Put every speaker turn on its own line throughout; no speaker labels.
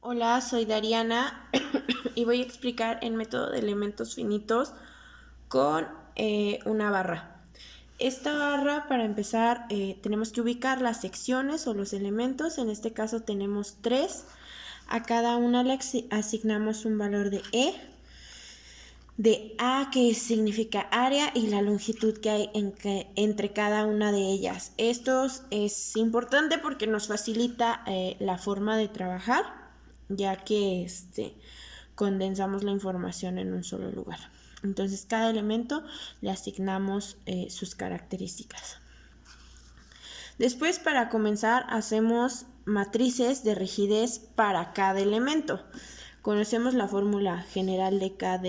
Hola, soy Dariana y voy a explicar el método de elementos finitos con una barra. Esta barra, para empezar, tenemos que ubicar las secciones o los elementos. En este caso tenemos 3. A cada una le asignamos un valor de E, de A, que significa área, y la longitud que hay entre cada una de ellas. Esto es importante porque nos facilita la forma de trabajar, ya que condensamos la información en un solo lugar. Entonces, cada elemento le asignamos sus características. Después, para comenzar, hacemos matrices de rigidez para cada elemento. Conocemos la fórmula general de cada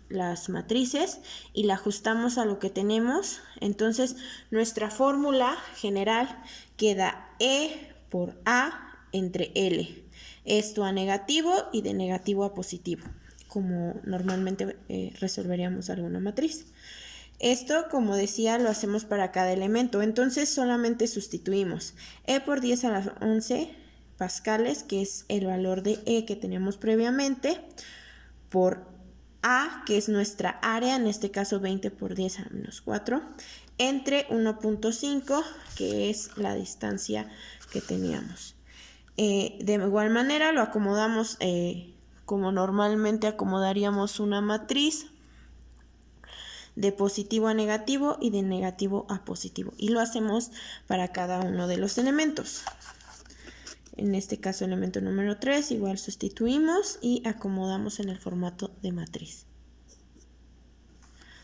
las matrices y la ajustamos a lo que tenemos. Entonces, nuestra fórmula general queda E por A entre L. Esto a negativo y de negativo a positivo, como normalmente resolveríamos alguna matriz. Esto, como decía, lo hacemos para cada elemento. Entonces solamente sustituimos E por 10 a la 11 pascales, que es el valor de E que teníamos previamente, por A, que es nuestra área, en este caso 20 por 10 a la menos 4, entre 1.5, que es la distancia que teníamos. De igual manera lo acomodamos como normalmente acomodaríamos una matriz, de positivo a negativo y de negativo a positivo, y lo hacemos para cada uno de los elementos. En este caso, elemento número 3, igual sustituimos y acomodamos en el formato de matriz.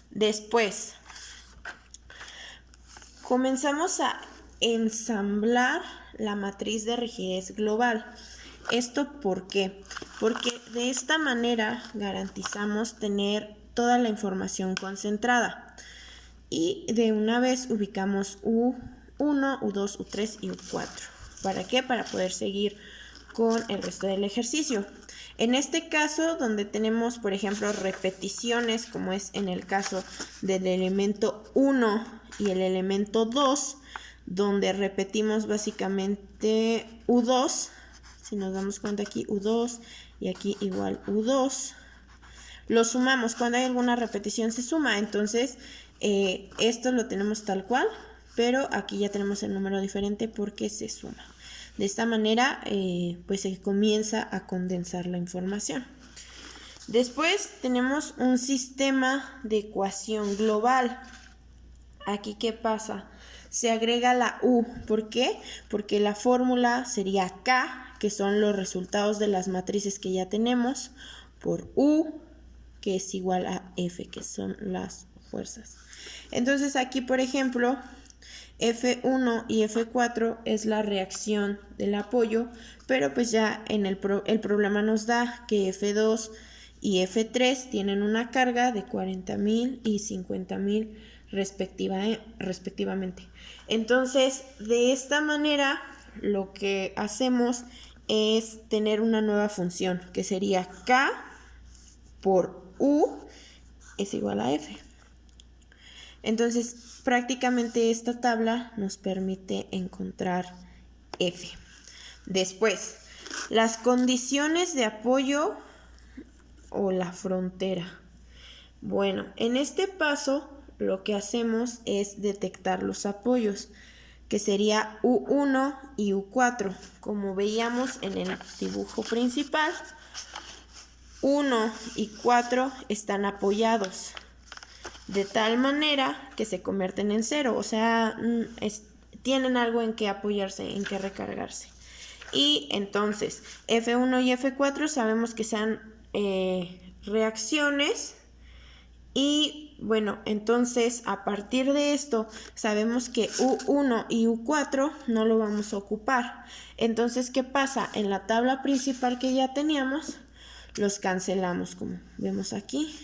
Después, comenzamos a ensamblar la matriz de rigidez global. ¿Esto por qué? Porque de esta manera garantizamos tener toda la información concentrada. Y de una vez ubicamos U1, U2, U3 y U4. ¿Para qué? Para poder seguir con el resto del ejercicio. En este caso, donde tenemos, por ejemplo, repeticiones, como es en el caso del elemento 1 y el elemento 2, donde repetimos básicamente U2, si nos damos cuenta aquí U2 y aquí igual U2, lo sumamos. Cuando hay alguna repetición se suma, entonces esto lo tenemos tal cual, pero aquí ya tenemos el número diferente porque se suma. De esta manera pues se comienza a condensar la información. Después tenemos un sistema de ecuación global. Aquí, ¿qué pasa? Se agrega la U. ¿Por qué? Porque la fórmula sería K, que son los resultados de las matrices que ya tenemos, por U, que es igual a F, que son las fuerzas. Entonces aquí, por ejemplo, F1 y F4 es la reacción del apoyo, pero pues ya en el problema nos da que F2 y F3 tienen una carga de 40.000 y 50.000 respectivamente. Entonces, de esta manera, lo que hacemos es tener una nueva función, que sería K por U es igual a F. Entonces, prácticamente esta tabla nos permite encontrar F. Después, las condiciones de apoyo o la frontera. Bueno, en este paso lo que hacemos es detectar los apoyos, que sería U1 y U4. Como veíamos en el dibujo principal, 1 y 4 están apoyados de tal manera que se convierten en 0, o sea, tienen algo en que apoyarse, en que recargarse. Y entonces, F1 y F4 sabemos que sean reacciones. Y bueno, entonces a partir de esto sabemos que U1 y U4 no lo vamos a ocupar. Entonces, ¿qué pasa? En la tabla principal que ya teníamos, los cancelamos, como vemos aquí.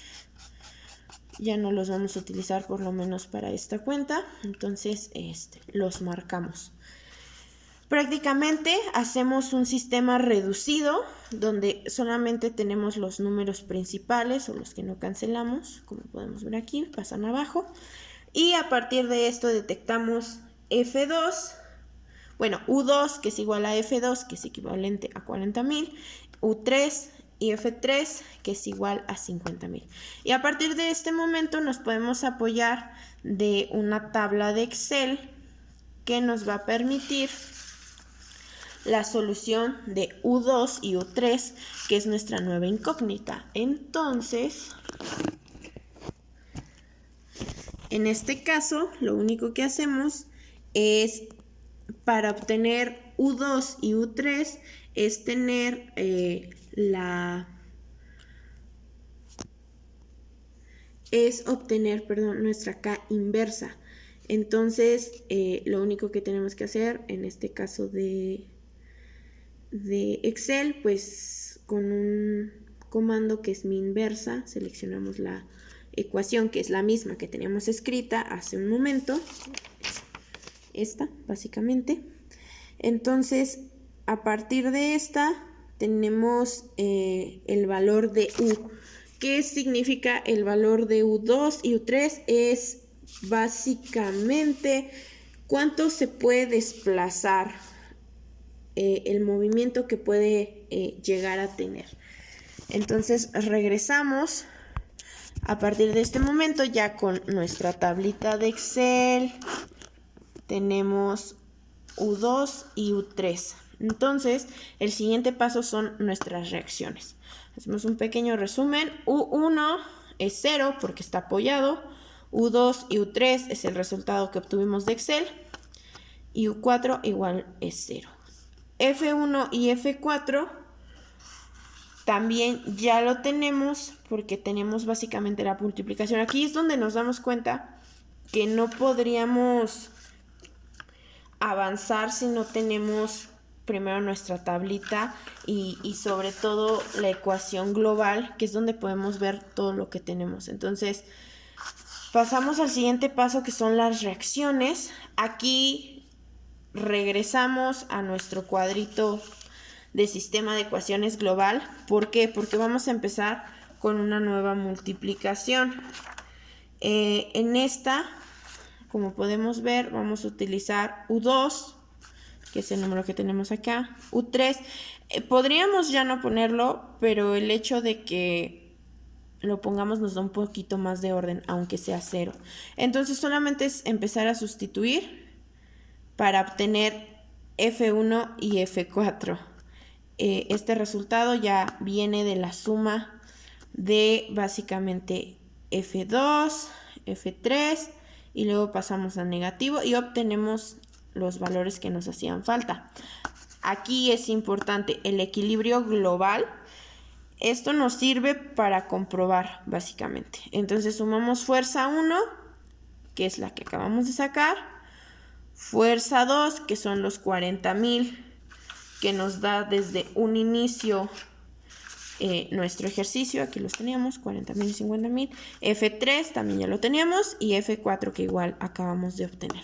Ya no los vamos a utilizar por lo menos para esta cuenta. Entonces los marcamos. Prácticamente hacemos un sistema reducido donde solamente tenemos los números principales o los que no cancelamos, como podemos ver aquí, pasan abajo. Y a partir de esto detectamos F2. bueno, U2 que es igual a F2 que es equivalente a 40.000, U3 y F3 que es igual a 50.000. Y a partir de este momento nos podemos apoyar de una tabla de Excel que nos va a permitir la solución de U2 y U3, que es nuestra nueva incógnita. Entonces, en este caso, lo único que hacemos es, para obtener U2 y U3, es tener nuestra K inversa. Entonces, lo único que tenemos que hacer en este caso de Excel, pues con un comando que es mi inversa, seleccionamos la ecuación que es la misma que teníamos escrita hace un momento, esta básicamente. Entonces, a partir de esta tenemos el valor de U. ¿Qué significa el valor de U2 y U3? Es básicamente cuánto se puede desplazar, el movimiento que puede llegar a tener. Entonces regresamos a partir de este momento ya con nuestra tablita de Excel. Tenemos U2 y U3. Entonces el siguiente paso son nuestras reacciones. Hacemos un pequeño resumen. U1 es 0 porque está apoyado. U2 y U3 es el resultado que obtuvimos de Excel. Y U4 igual es 0. F1 y F4 también ya lo tenemos porque tenemos básicamente la multiplicación. Aquí es donde nos damos cuenta que no podríamos avanzar si no tenemos primero nuestra tablita y sobre todo la ecuación global, que es donde podemos ver todo lo que tenemos. Entonces, pasamos al siguiente paso, que son las reacciones. Aquí regresamos a nuestro cuadrito de sistema de ecuaciones global. ¿Por qué? Porque vamos a empezar con una nueva multiplicación. En esta, como podemos ver, vamos a utilizar U2, que es el número que tenemos acá, U3. Podríamos ya no ponerlo, pero el hecho de que lo pongamos nos da un poquito más de orden, aunque sea 0. Entonces solamente es empezar a sustituir para obtener F1 y F4. Este resultado ya viene de la suma de básicamente F2, F3 y luego pasamos a negativo y obtenemos los valores que nos hacían falta. Aquí es importante el equilibrio global. Esto nos sirve para comprobar básicamente. Entonces sumamos fuerza 1, que es la que acabamos de sacar, fuerza 2, que son los 40.000, que nos da desde un inicio nuestro ejercicio. Aquí los teníamos, 40.000 y 50.000. F3 también ya lo teníamos y F4 que igual acabamos de obtener.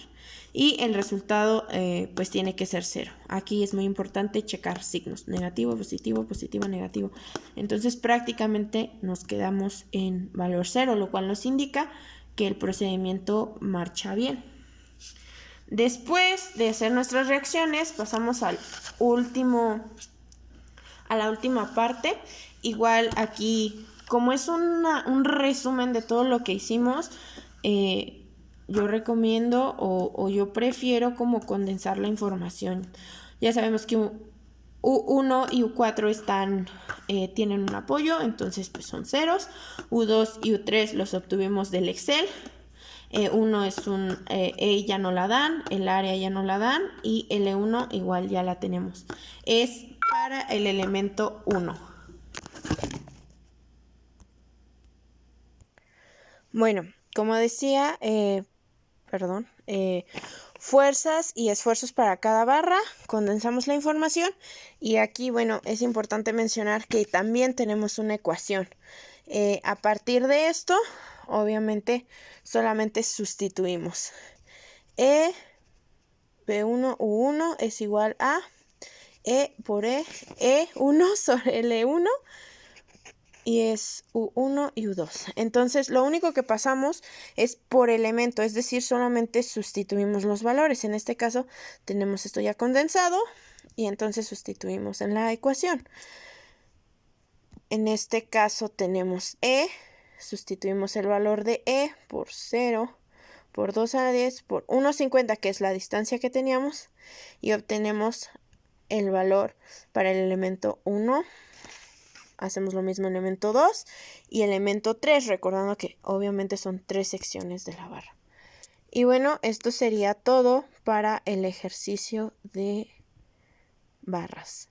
Y el resultado pues tiene que ser 0. Aquí es muy importante checar signos, negativo, positivo, positivo, negativo. Entonces prácticamente nos quedamos en valor 0, lo cual nos indica que el procedimiento marcha bien. Después de hacer nuestras reacciones, pasamos a la última parte. Igual aquí, como es un resumen de todo lo que hicimos, yo recomiendo o yo prefiero como condensar la información. Ya sabemos que U1 y U4 tienen un apoyo, entonces pues son ceros. U2 y U3 los obtuvimos del Excel. Uno es un ya no la dan, el área ya no la dan y L1 igual ya la tenemos. Es para el elemento 1. Bueno, como decía, fuerzas y esfuerzos para cada barra, condensamos la información y aquí, bueno, es importante mencionar que también tenemos una ecuación. A partir de esto, obviamente, solamente sustituimos. P1 U1 es igual a E por E1 sobre L1 y es U1 y U2. Entonces, lo único que pasamos es por elemento, es decir, solamente sustituimos los valores. En este caso, tenemos esto ya condensado y entonces sustituimos en la ecuación. En este caso tenemos E, sustituimos el valor de E por 0, por 2 a la 10, por 1,50, que es la distancia que teníamos, y obtenemos el valor para el elemento 1. Hacemos lo mismo en elemento 2 y elemento 3, recordando que obviamente son 3 secciones de la barra. Y bueno, esto sería todo para el ejercicio de barras.